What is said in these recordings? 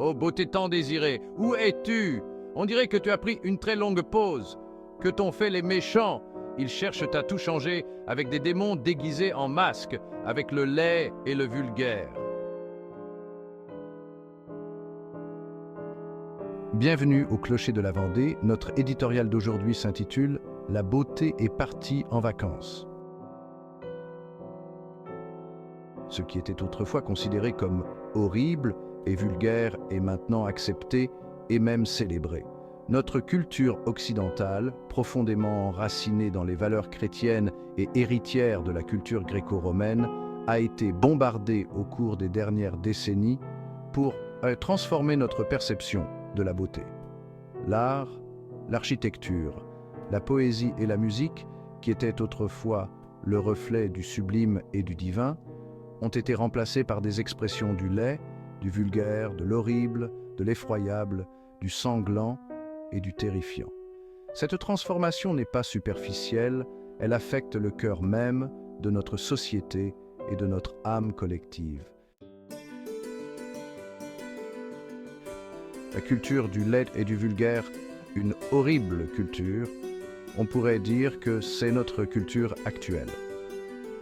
Ô beauté tant désirée, où es-tu? On dirait que tu as pris une très longue pause. Que t'ont fait les méchants? Ils cherchent à tout changer avec des démons déguisés en masques, avec le laid et le vulgaire. Bienvenue au Clocher de la Vendée. Notre éditorial d'aujourd'hui s'intitule « La beauté est partie en vacances ». Ce qui était autrefois considéré comme horrible et vulgaire est maintenant accepté et même célébré. Notre culture occidentale, profondément enracinée dans les valeurs chrétiennes et héritière de la culture gréco-romaine, a été bombardée au cours des dernières décennies pour transformer notre perception de la beauté. L'art, l'architecture, la poésie et la musique, qui étaient autrefois le reflet du sublime et du divin, ont été remplacés par des expressions du laid, du vulgaire, de l'horrible, de l'effroyable, du sanglant et du terrifiant. Cette transformation n'est pas superficielle, elle affecte le cœur même de notre société et de notre âme collective. La culture du laid et du vulgaire, une horrible culture, on pourrait dire que c'est notre culture actuelle.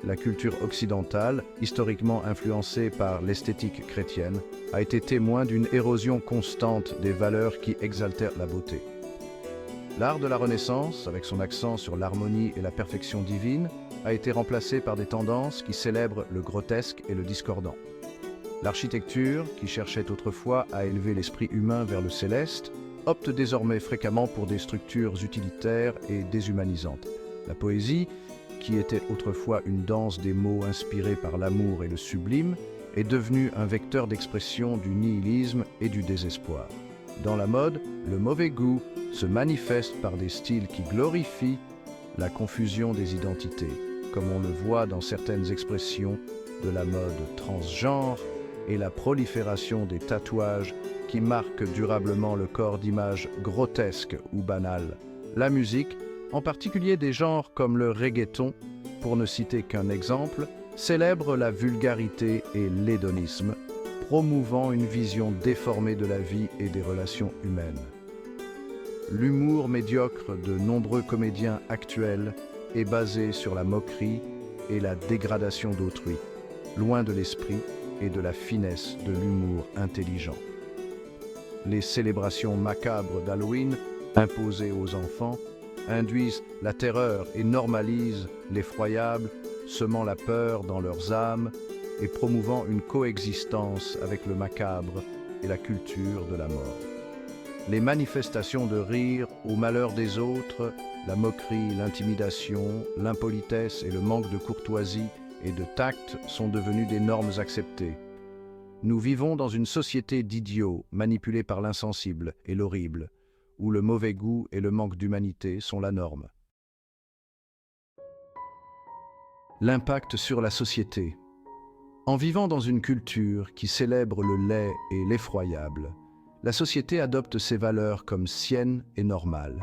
La culture occidentale, historiquement influencée par l'esthétique chrétienne, a été témoin d'une érosion constante des valeurs qui exaltèrent la beauté. L'art de la Renaissance, avec son accent sur l'harmonie et la perfection divine, a été remplacé par des tendances qui célèbrent le grotesque et le discordant. L'architecture, qui cherchait autrefois à élever l'esprit humain vers le céleste, opte désormais fréquemment pour des structures utilitaires et déshumanisantes. La poésie, qui était autrefois une danse des mots inspirée par l'amour et le sublime, est devenue un vecteur d'expression du nihilisme et du désespoir. Dans la mode, le mauvais goût se manifeste par des styles qui glorifient la confusion des identités, comme on le voit dans certaines expressions de la mode transgenre et la prolifération des tatouages qui marquent durablement le corps d'images grotesques ou banales. La musique, en particulier des genres comme le reggaeton, pour ne citer qu'un exemple, célèbre la vulgarité et l'hédonisme, promouvant une vision déformée de la vie et des relations humaines. L'humour médiocre de nombreux comédiens actuels est basé sur la moquerie et la dégradation d'autrui, loin de l'esprit et de la finesse de l'humour intelligent. Les célébrations macabres d'Halloween, imposées aux enfants, induisent la terreur et normalisent l'effroyable, semant la peur dans leurs âmes et promouvant une coexistence avec le macabre et la culture de la mort. Les manifestations de rire au malheur des autres, la moquerie, l'intimidation, l'impolitesse et le manque de courtoisie et de tact sont devenues des normes acceptées. Nous vivons dans une société d'idiots manipulés par l'insensible et l'horrible, où le mauvais goût et le manque d'humanité sont la norme. L'impact sur la société. En vivant dans une culture qui célèbre le laid et l'effroyable, la société adopte ces valeurs comme siennes et normales.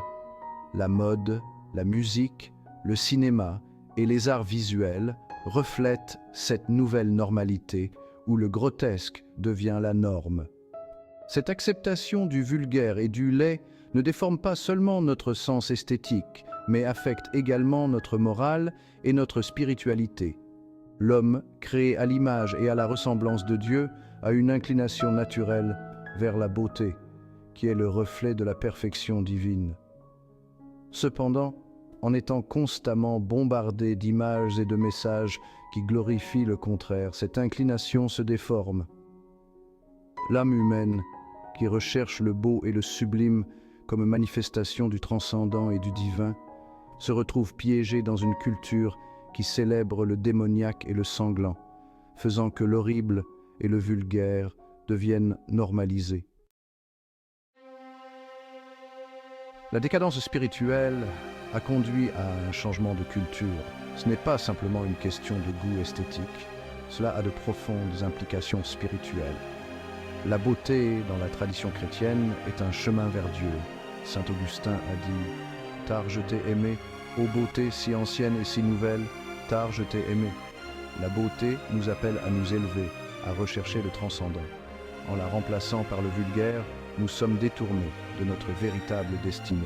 La mode, la musique, le cinéma et les arts visuels reflètent cette nouvelle normalité où le grotesque devient la norme. Cette acceptation du vulgaire et du laid ne déforme pas seulement notre sens esthétique, mais affecte également notre morale et notre spiritualité. L'homme, créé à l'image et à la ressemblance de Dieu, a une inclination naturelle vers la beauté, qui est le reflet de la perfection divine. Cependant, en étant constamment bombardé d'images et de messages qui glorifient le contraire, cette inclination se déforme. L'âme humaine, qui recherche le beau et le sublime comme manifestation du transcendant et du divin, se retrouve piégée dans une culture qui célèbre le démoniaque et le sanglant, faisant que l'horrible et le vulgaire deviennent normalisés. La décadence spirituelle a conduit à un changement de culture. Ce n'est pas simplement une question de goût esthétique, cela a de profondes implications spirituelles. La beauté, dans la tradition chrétienne, est un chemin vers Dieu. Saint Augustin a dit « Tard je t'ai aimé, ô beauté si ancienne et si nouvelle, tard je t'ai aimé ». La beauté nous appelle à nous élever, à rechercher le transcendant. en la remplaçant par le vulgaire, nous sommes détournés de notre véritable destinée.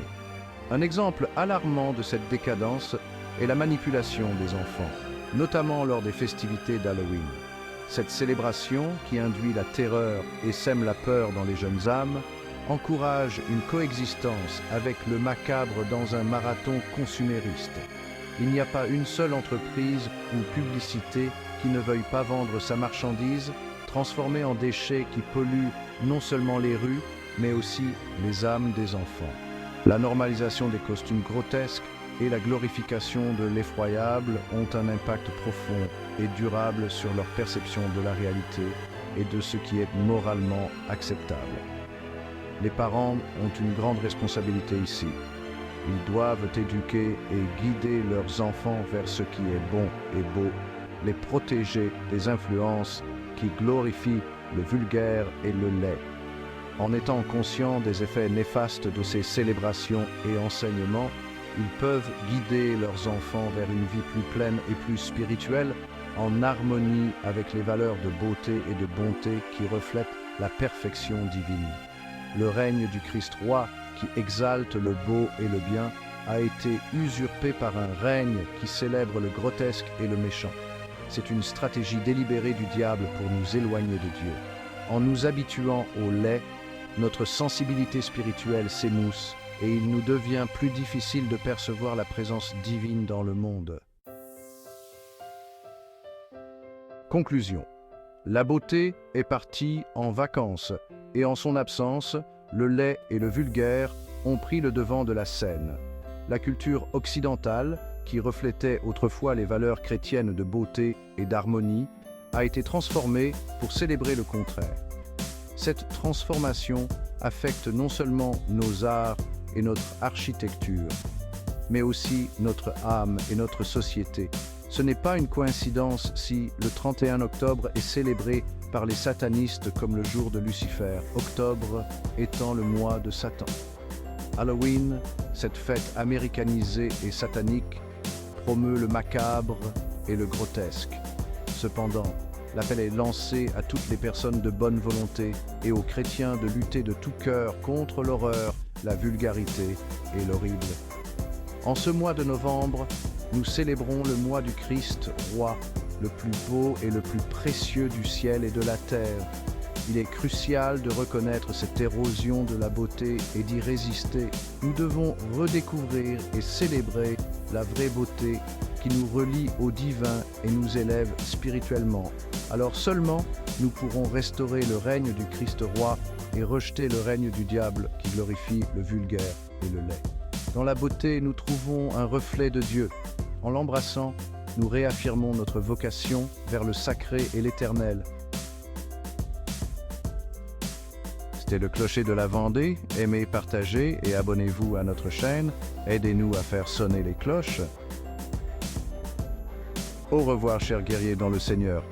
Un exemple alarmant de cette décadence est la manipulation des enfants, notamment lors des festivités d'Halloween. Cette célébration, qui induit la terreur et sème la peur dans les jeunes âmes, encourage une coexistence avec le macabre dans un marathon consumériste. Il n'y a pas une seule entreprise ou publicité qui ne veuille pas vendre sa marchandise, transformée en déchets qui polluent non seulement les rues, mais aussi les âmes des enfants. La normalisation des costumes grotesques et la glorification de l'effroyable ont un impact profond et durable sur leur perception de la réalité et de ce qui est moralement acceptable. Les parents ont une grande responsabilité ici. Ils doivent éduquer et guider leurs enfants vers ce qui est bon et beau, les protéger des influences qui glorifient le vulgaire et le laid. En étant conscients des effets néfastes de ces célébrations et enseignements, ils peuvent guider leurs enfants vers une vie plus pleine et plus spirituelle, en harmonie avec les valeurs de beauté et de bonté qui reflètent la perfection divine. Le règne du Christ roi, qui exalte le beau et le bien, a été usurpé par un règne qui célèbre le grotesque et le méchant. C'est une stratégie délibérée du diable pour nous éloigner de Dieu. En nous habituant au laid, notre sensibilité spirituelle s'émousse et il nous devient plus difficile de percevoir la présence divine dans le monde. Conclusion. La beauté est partie en vacances et en son absence, le laid et le vulgaire ont pris le devant de la scène. La culture occidentale, qui reflétait autrefois les valeurs chrétiennes de beauté et d'harmonie, a été transformée pour célébrer le contraire. Cette transformation affecte non seulement nos arts et notre architecture, mais aussi notre âme et notre société. Ce n'est pas une coïncidence si le 31 octobre est célébré par les satanistes comme le jour de Lucifer, octobre étant le mois de Satan. Halloween, cette fête américanisée et satanique, promeut le macabre et le grotesque. Cependant, l'appel est lancé à toutes les personnes de bonne volonté et aux chrétiens de lutter de tout cœur contre l'horreur, la vulgarité et l'horrible. En ce mois de novembre, nous célébrons le mois du Christ roi, le plus beau et le plus précieux du ciel et de la terre. Il est crucial de reconnaître cette érosion de la beauté et d'y résister. Nous devons redécouvrir et célébrer la vraie beauté qui nous relie au divin et nous élève spirituellement. Alors seulement nous pourrons restaurer le règne du Christ roi et rejeter le règne du diable qui glorifie le vulgaire et le laid. Dans la beauté, nous trouvons un reflet de Dieu. En l'embrassant, nous réaffirmons notre vocation vers le sacré et l'éternel. C'était le Clocher de la Vendée. Aimez, partagez et abonnez-vous à notre chaîne. Aidez-nous à faire sonner les cloches. Au revoir, chers guerriers dans le Seigneur.